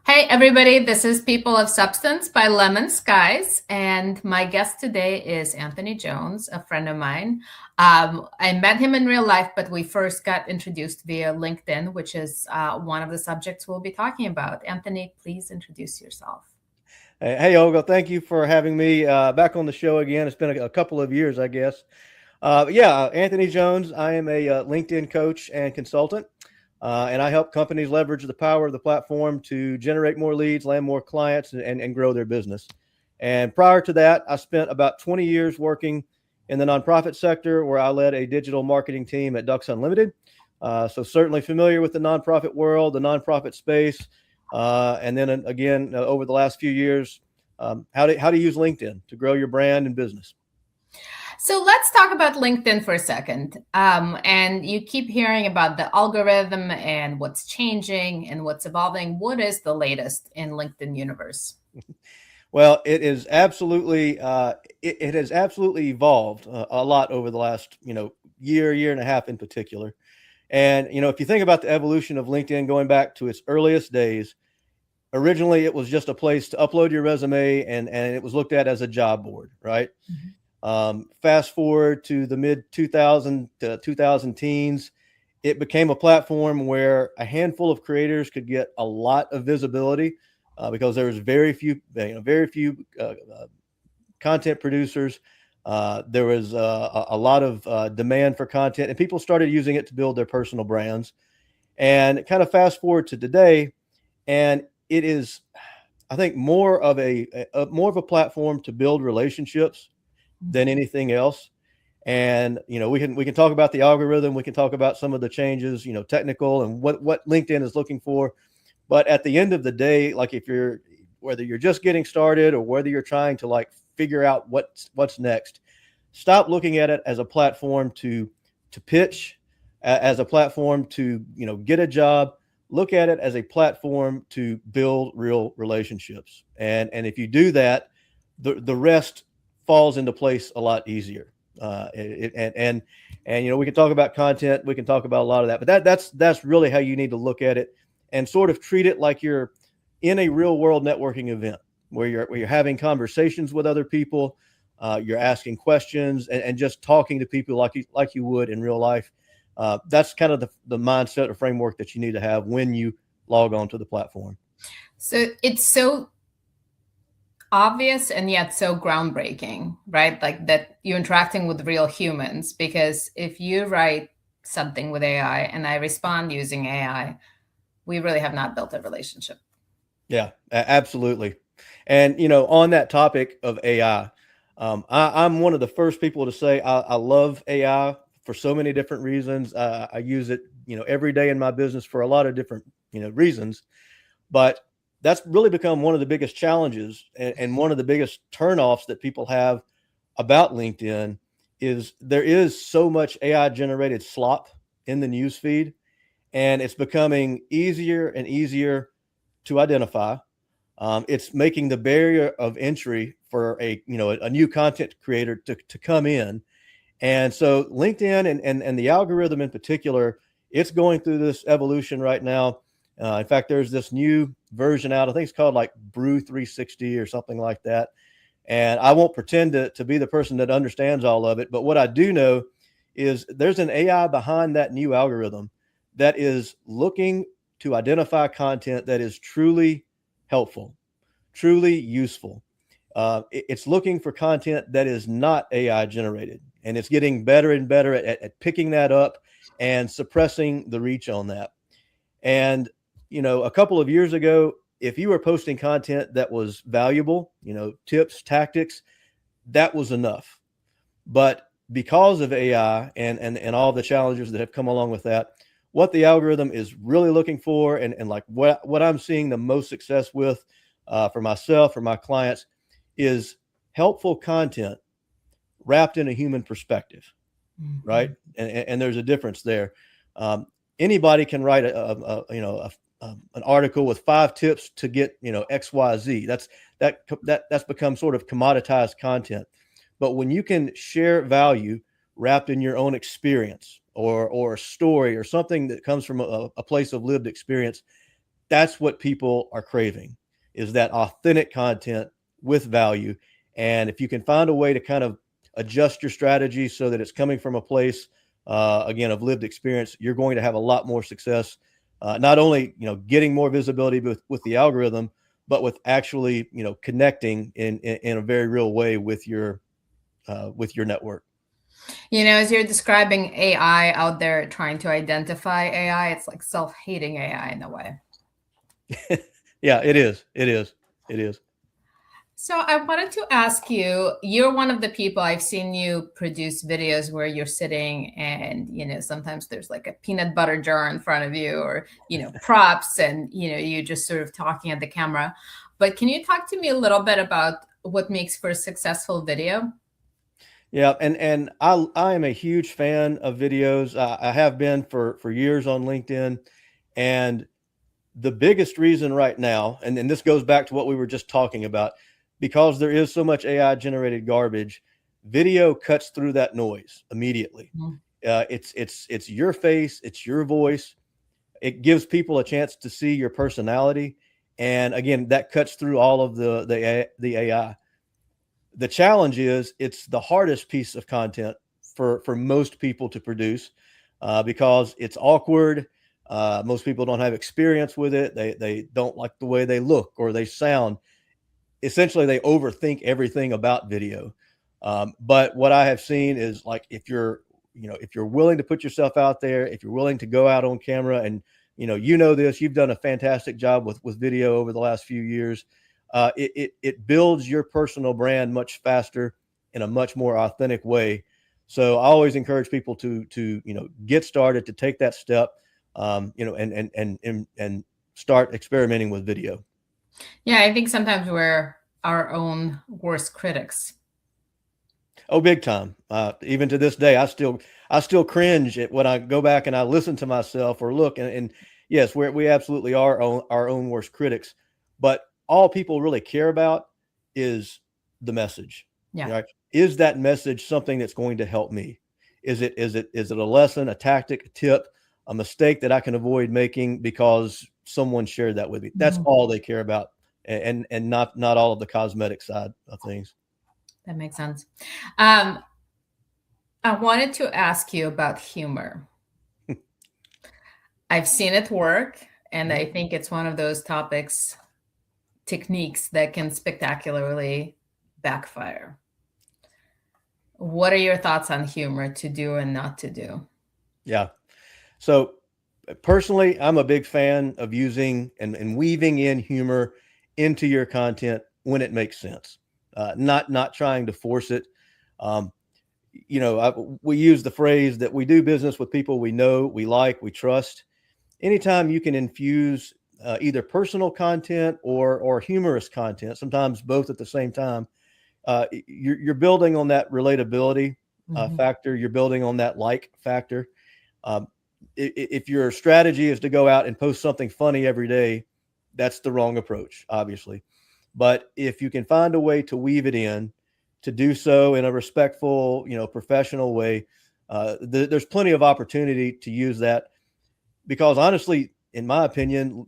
Hey, everybody, this is People of Substance by Lemon Skies, and my guest today is Anthony Jones, a friend of mine. I met him in real life, but we first got introduced via LinkedIn, which is one of the subjects we'll be talking about. Anthony, please introduce yourself. Hey, Olga, thank you for having me back on the show again. It's been a couple of years, I guess. Anthony Jones. I am a LinkedIn coach and consultant, and I help companies leverage the power of the platform to generate more leads, land more clients, and grow their business. And prior to that, I spent about 20 years working in the nonprofit sector where I led a digital marketing team at Ducks Unlimited. So certainly familiar with the nonprofit world, the nonprofit space. And then again, over the last few years, how to use LinkedIn to grow your brand and business. So let's talk about LinkedIn for a second. And you keep hearing about the algorithm and what's changing and what's evolving. What is the latest in LinkedIn universe? Well, it has absolutely evolved a lot over the last year and a half in particular. And if you think about the evolution of LinkedIn going back to its earliest days, originally it was just a place to upload your resume and it was looked at as a job board, right? Mhm. Fast forward to the mid 2000 to 2000 teens, it became a platform where a handful of creators could get a lot of visibility because there was very few content producers. There was a lot of demand for content, and people started using it to build their personal brands. And kind of fast forward to today, and it is, I think, more of a platform to build relationships than anything else. And we can talk about the algorithm, we can talk about some of the changes, technical and what LinkedIn is looking for. But at the end of the day, like if you're whether you're just getting started or whether you're trying to like figure out what's next, stop looking at it as a platform to pitch, as a platform to get a job. Look at it as a platform to build real relationships. And if you do that, the rest falls into place a lot easier. And we can talk about content, we can talk about a lot of that, but that's really how you need to look at it and sort of treat it like you're in a real world networking event where you're having conversations with other people, you're asking questions and just talking to people like you would in real life. That's kind of the mindset or framework that you need to have when you log on to the platform. So it's so obvious and yet so groundbreaking, right? Like that you're interacting with real humans, because if you write something with AI and I respond using AI, we really have not built a relationship. Yeah, absolutely. And on that topic of AI, I'm one of the first people to say I love AI for so many different reasons. I use it, every day in my business for a lot of different, reasons. But that's really become one of the biggest challenges and one of the biggest turnoffs that people have about LinkedIn is there is so much AI generated slop in the news feed, and it's becoming easier and easier to identify. It's making the barrier of entry for a new content creator to come in. And so LinkedIn and the algorithm in particular, it's going through this evolution right now. In fact, there's this new version out. I think it's called like Brew 360 or something like that. And I won't pretend to be the person that understands all of it. But what I do know is there's an AI behind that new algorithm that is looking to identify content that is truly helpful, truly useful. It's looking for content that is not AI generated, and it's getting better and better at picking that up and suppressing the reach on that. And a couple of years ago, if you were posting content that was valuable, tips, tactics, that was enough. But because of AI and all the challenges that have come along with that, what the algorithm is really looking for, and like what I'm seeing the most success with for myself, for my clients, is helpful content wrapped in a human perspective, right? Mhm. And there's a difference there. Anybody can write an article with 5 tips to get XYZ. That's become sort of commoditized content. But when you can share value wrapped in your own experience or a story or something that comes from a place of lived experience, that's what people are craving, is that authentic content with value. And if you can find a way to kind of adjust your strategy so that it's coming from a place, again, of lived experience, you're going to have a lot more success. Not only, getting more visibility with the algorithm, but with actually, connecting in a very real way with your network. As you're describing AI out there trying to identify AI, it's like self-hating AI in a way. Yeah, it is. It is. It is. So I wanted to ask you, you're one of the people I've seen you produce videos where you're sitting and, sometimes there's like a peanut butter jar in front of you or, props and, you just sort of talking at the camera. But can you talk to me a little bit about what makes for a successful video? Yeah, and I am a huge fan of videos. I have been for years on LinkedIn, and the biggest reason right now, and this goes back to what we were just talking about, because there is so much AI generated garbage, video cuts through that noise immediately. Mhm. It's your face, it's your voice. It gives people a chance to see your personality, and again, that cuts through all of the AI. The challenge is it's the hardest piece of content for most people to produce, because it's awkward. Most people don't have experience with it. They don't like the way they look or they sound. Essentially, they overthink everything about video. But what I have seen is, like, if you're willing to put yourself out there, if you're willing to go out on camera, and this, you've done a fantastic job with video over the last few years. It builds your personal brand much faster in a much more authentic way. So I always encourage people to get started, to take that step, and start experimenting with video. Yeah, I think sometimes we're our own worst critics. Oh, big time. Even to this day, I still cringe at when I go back and I listen to myself or look, and yes, we absolutely are our own worst critics, but all people really care about is the message. Yeah. Right? Is that message something that's going to help me? Is it a lesson, a tactic, a tip, a mistake that I can avoid making because someone shared that with me? That's all they care about, and not all of the cosmetic side of things. That makes sense. I wanted to ask you about humor. I've seen it work, and I think it's one of those techniques that can spectacularly backfire. What are your thoughts on humor to do and not to do? Yeah. So personally, I'm a big fan of using and weaving in humor into your content when it makes sense. Not trying to force it. We use the phrase that we do business with people we know, we like, we trust. Anytime you can infuse either personal content or humorous content, sometimes both at the same time, you're building on that relatability factor. You're building on that like factor. If your strategy is to go out and post something funny every day, that's the wrong approach, obviously. But if you can find a way to weave it in, to do so in a respectful, professional way, there's plenty of opportunity to use that. Because honestly, in my opinion,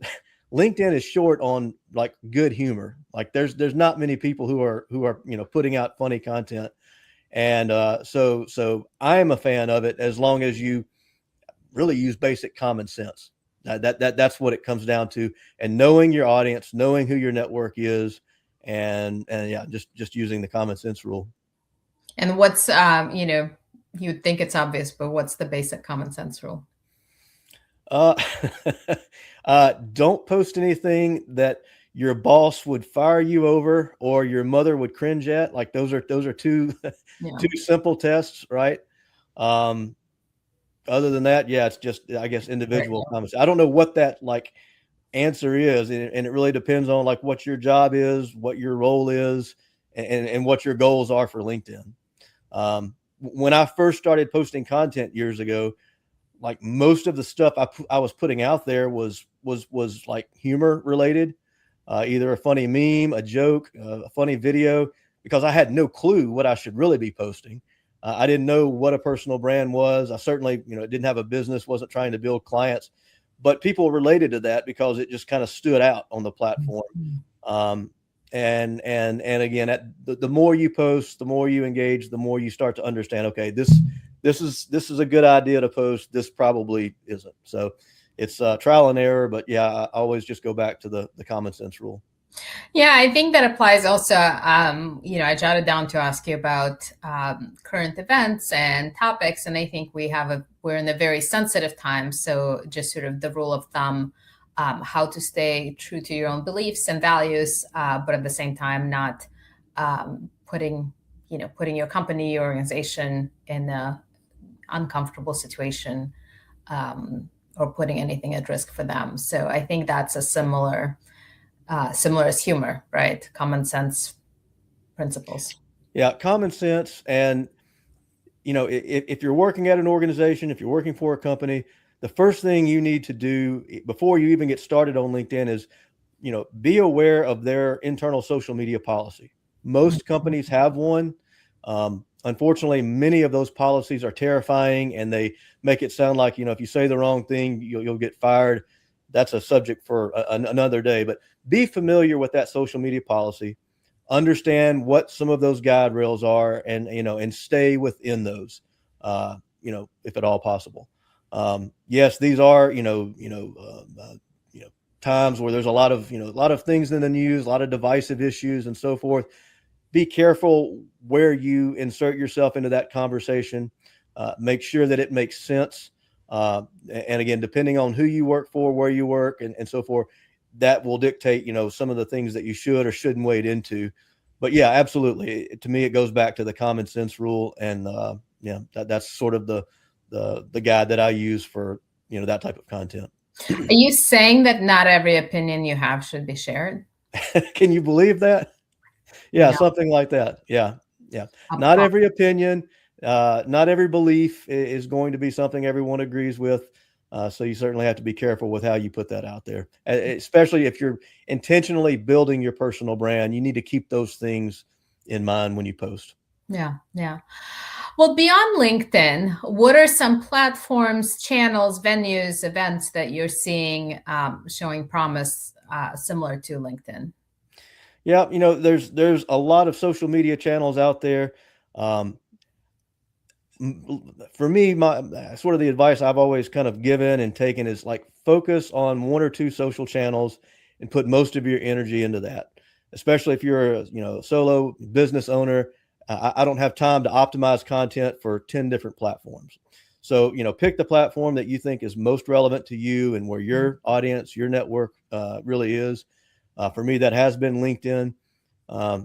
LinkedIn is short on like good humor. Like there's not many people who are putting out funny content, and so I am a fan of it as long as you really use basic common sense. That's what it comes down to, and knowing your audience, knowing who your network is, and yeah, just using the common sense rule. And what's you'd think it's obvious, but what's the basic common sense rule? Don't post anything that your boss would fire you over or your mother would cringe at. Like those are two two simple tests, right? Other than that, yeah, it's just, I guess, individual comments. I don't know what that like answer is, and it really depends on like what your job is, what your role is, and what your goals are for LinkedIn. When I first started posting content years ago, like most of the stuff I was putting out there was like humor related, either a funny meme, a joke, a funny video, because I had no clue what I should really be posting. I didn't know what a personal brand was. I certainly, didn't have a business, wasn't trying to build clients, but people related to that because it just kind of stood out on the platform. Um, and again, the more you post, the more you engage, the more you start to understand, okay, this is a good idea to post. This probably isn't. So it's trial and error, but yeah, I always just go back to the common sense rule. Yeah, I think that applies also. I jotted down to ask you about current events and topics, and I think we're in a very sensitive time. So just sort of the rule of thumb, how to stay true to your own beliefs and values, but at the same time not putting your company, your organization in a uncomfortable situation, or putting anything at risk for them. So I think that's a similar as humor, right? Common sense principles. Yeah, common sense. And, if you're working at an organization, if you're working for a company, the first thing you need to do before you even get started on LinkedIn is, be aware of their internal social media policy. Most companies have one. Unfortunately, many of those policies are terrifying, and they make it sound like, if you say the wrong thing, you'll get fired. That's a subject for another day, but be familiar with that social media policy, understand what some of those guide rails are, and stay within those, if at all possible. Yes, these are, times where there's a lot of things in the news, a lot of divisive issues and so forth. Be careful where you insert yourself into that conversation. Make sure that it makes sense. And again, depending on who you work for, where you work, and so forth, that will dictate, some of the things that you should or shouldn't wade into. But yeah, absolutely. To me, it goes back to the common sense rule. And that's sort of the guide that I use for, that type of content. Are you saying that not every opinion you have should be shared? Can you believe that? Yeah, no. Something like that. Yeah. Not every opinion, not every belief is going to be something everyone agrees with. So you certainly have to be careful with how you put that out there, especially if you're intentionally building your personal brand. You need to keep those things in mind when you post. Yeah. Well, beyond LinkedIn, what are some platforms, channels, venues, events that you're seeing showing promise similar to LinkedIn? Yeah, there's a lot of social media channels out there. For me, my sort of the advice I've always kind of given and taken is like focus on one or two social channels and put most of your energy into that. Especially if you're a solo business owner, I don't have time to optimize content for 10 different platforms. So pick the platform that you think is most relevant to you and where your audience, your network really is. For me, that has been LinkedIn.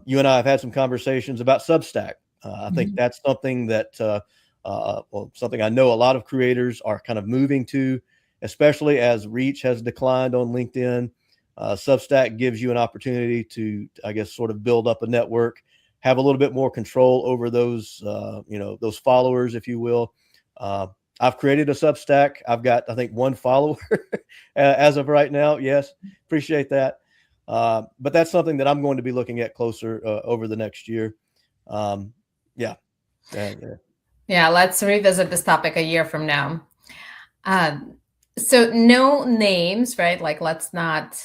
You and I have had some conversations about Substack. I think that's something that, something I know a lot of creators are kind of moving to, especially as reach has declined on LinkedIn. Substack gives you an opportunity to, I guess, sort of build up a network, have a little bit more control over those, those followers, if you will. I've created a Substack. I've got, I think, one follower as of right now. Yes, appreciate that. But that's something that I'm going to be looking at closer over the next year. Yeah, let's revisit this topic a year from now. So no names, right? Like, let's not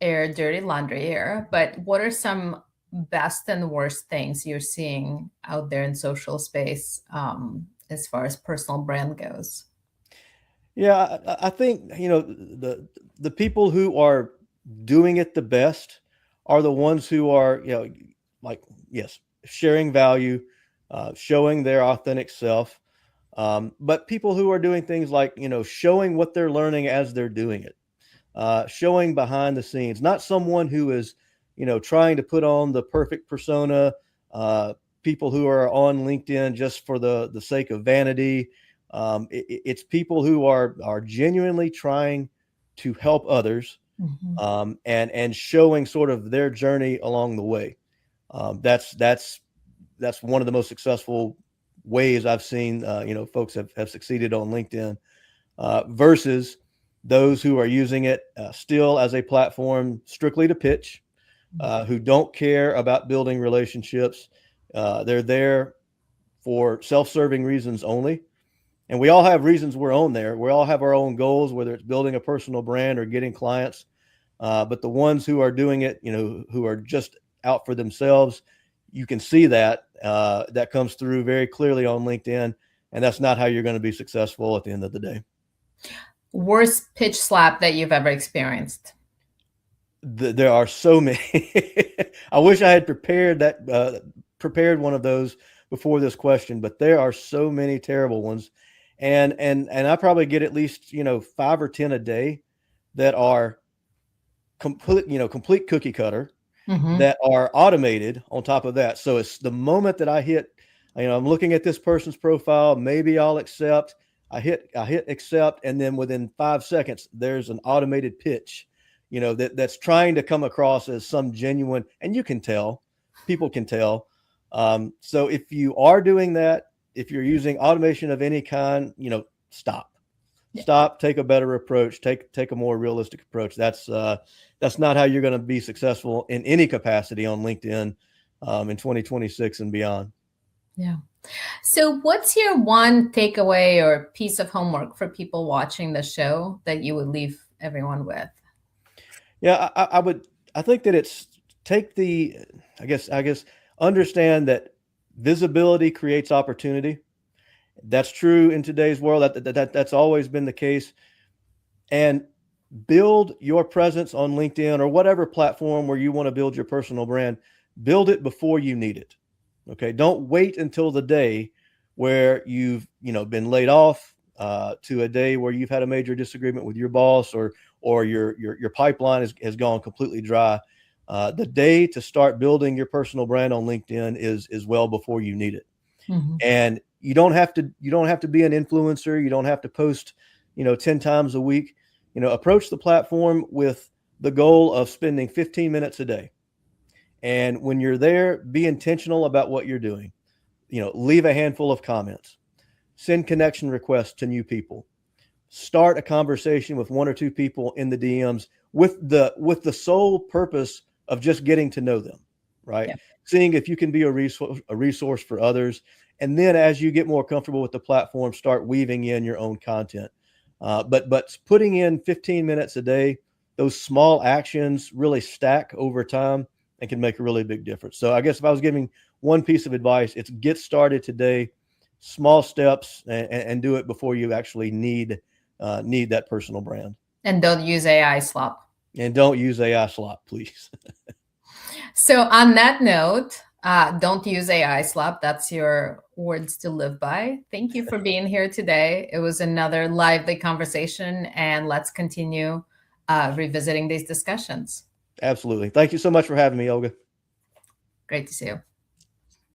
air dirty laundry here, but what are some best and worst things you're seeing out there in social space as far as personal brand goes? Yeah, I think, the people who are doing it the best are the ones who are, sharing value, showing their authentic self. But people who are doing things like, showing what they're learning as they're doing it, showing behind the scenes, not someone who is, trying to put on the perfect persona, people who are on LinkedIn just for the sake of vanity. It's people who are genuinely trying to help others, and showing sort of their journey along the way. That's one of the most successful ways I've seen, folks have succeeded on LinkedIn, versus those who are using it still as a platform strictly to pitch, who don't care about building relationships. They're there for self-serving reasons only. And we all have reasons we're on there. We all have our own goals, whether it's building a personal brand or getting clients. But the ones who are doing it, who are just out for themselves, you can see that that comes through very clearly on LinkedIn. And that's not how you're going to be successful at the end of the day. Worst pitch slap that you've ever experienced? There are so many. I wish I had prepared one of those before this question, but there are so many terrible ones. And I probably get at least 5 or 10 a day that are complete cookie cutter, that are automated on top of that. So it's the moment that I hit, I'm looking at this person's profile, maybe I'll accept. I hit accept, and then within 5 seconds, there's an automated pitch, that's trying to come across as some genuine, and you can tell, people can tell. So if you are doing that, if you're using automation of any kind, stop. Yeah. Stop, take a better approach, take a more realistic approach. That's not how you're going to be successful in any capacity on LinkedIn in 2026 and beyond. Yeah. So what's your one takeaway or piece of homework for people watching the show that you would leave everyone with? Yeah, I think that it's understand that visibility creates opportunity. That's true in today's world. That's always been the case. And build your presence on LinkedIn or whatever platform where you want to build your personal brand. Build it before you need it. Okay. Don't wait until the day where you've, been laid off, to a day where you've had a major disagreement with your boss or your pipeline has gone completely dry. The day to start building your personal brand on LinkedIn is well before you need it. Mm-hmm. And you don't have to be an influencer. You don't have to post, 10 times a week. Approach the platform with the goal of spending 15 minutes a day. And when you're there, be intentional about what you're doing. Leave a handful of comments, send connection requests to new people, start a conversation with 1 or 2 people in the DMs with the sole purpose of just getting to know them, right? Yeah. Seeing if you can be a resource for others. And then as you get more comfortable with the platform, start weaving in your own content. But putting in 15 minutes a day, those small actions really stack over time and can make a really big difference. So I guess if I was giving one piece of advice, it's get started today, small steps, and do it before you actually need that personal brand. And don't use AI slop. And don't use AI slop, please. So on that note, don't use AI slop. That's your words to live by. Thank you for being here today. It was another lively conversation, and let's continue revisiting these discussions. Absolutely. Thank you so much for having me, Olga. Great to see you.